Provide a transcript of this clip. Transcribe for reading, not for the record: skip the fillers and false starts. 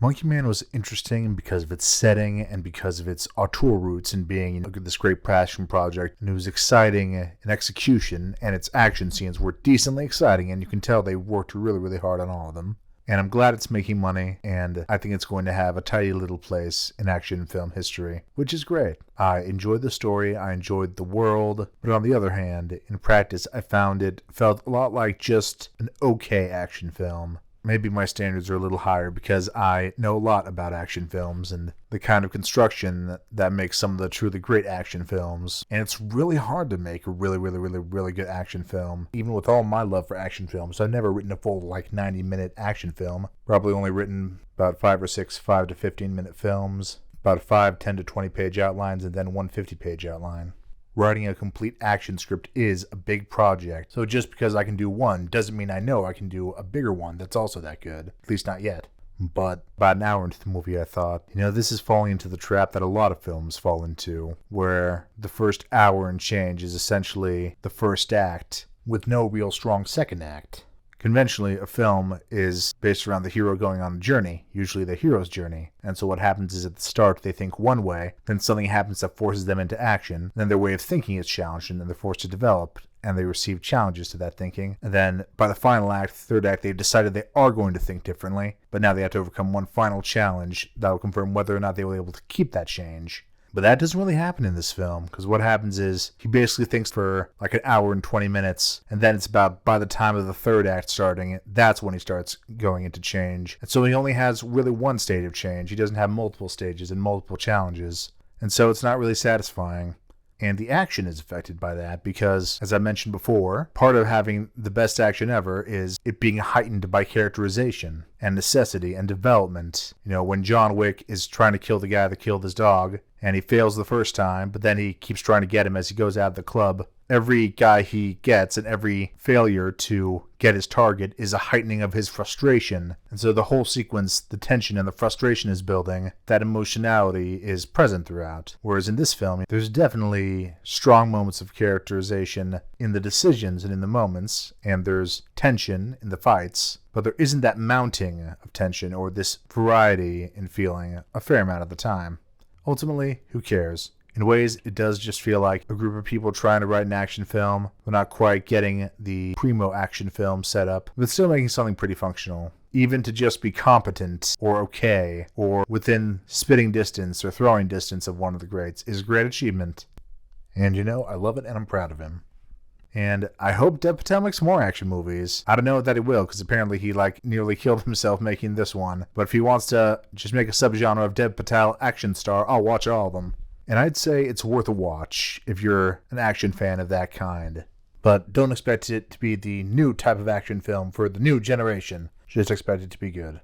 Monkey Man was interesting because of its setting and because of its auteur roots in being this great passion project. And it was exciting in execution, and its action scenes were decently exciting, and you can tell they worked really, really hard on all of them. And I'm glad it's making money, and I think it's going to have a tidy little place in action film history, which is great. I enjoyed the story, I enjoyed the world, but on the other hand, in practice, I found it felt a lot like just an okay action film. Maybe my standards are a little higher because I know a lot about action films and the kind of construction that makes some of the truly great action films. And it's really hard to make a really good action film. Even with all my love for action films, I've never written a full 90-minute action film. Probably only written about 5 or 6 5 to 15-minute films. About 5 10 to 20-page outlines and then one 50-page outline. Writing a complete action script is a big project, so just because I can do one doesn't mean I know I can do a bigger one that's also that good. At least not yet. But about an hour into the movie, I thought, this is falling into the trap that a lot of films fall into, where the first hour and change is essentially the first act, with no real strong second act. Conventionally, a film is based around the hero going on a journey, usually the hero's journey. And so what happens is at the start they think one way, then something happens that forces them into action, then their way of thinking is challenged and then they're forced to develop, and they receive challenges to that thinking. And then by the final act, third act, they've decided they are going to think differently, but now they have to overcome one final challenge that will confirm whether or not they will be able to keep that change. But that doesn't really happen in this film, because what happens is he basically thinks for an hour and 20 minutes, and then it's about by the time of the third act starting, that's when he starts going into change. And so he only has really one stage of change. He doesn't have multiple stages and multiple challenges. And so it's not really satisfying. And the action is affected by that because, as I mentioned before, part of having the best action ever is it being heightened by characterization and necessity and development. When John Wick is trying to kill the guy that killed his dog, and he fails the first time, but then he keeps trying to get him as he goes out of the club. Every guy he gets and every failure to get his target is a heightening of his frustration. And so the whole sequence, the tension and the frustration is building. That emotionality is present throughout. Whereas in this film, there's definitely strong moments of characterization in the decisions and in the moments, and there's tension in the fights. But there isn't that mounting of tension or this variety in feeling a fair amount of the time. Ultimately, who cares? In ways, it does just feel like a group of people trying to write an action film, but not quite getting the primo action film set up, but still making something pretty functional. Even to just be competent, or okay, or within spitting distance or throwing distance of one of the greats is a great achievement. And I love it and I'm proud of him. And I hope Dev Patel makes more action movies. I don't know that he will, because apparently he nearly killed himself making this one. But if he wants to just make a subgenre of Dev Patel action star, I'll watch all of them. And I'd say it's worth a watch if you're an action fan of that kind. But don't expect it to be the new type of action film for the new generation. Just expect it to be good.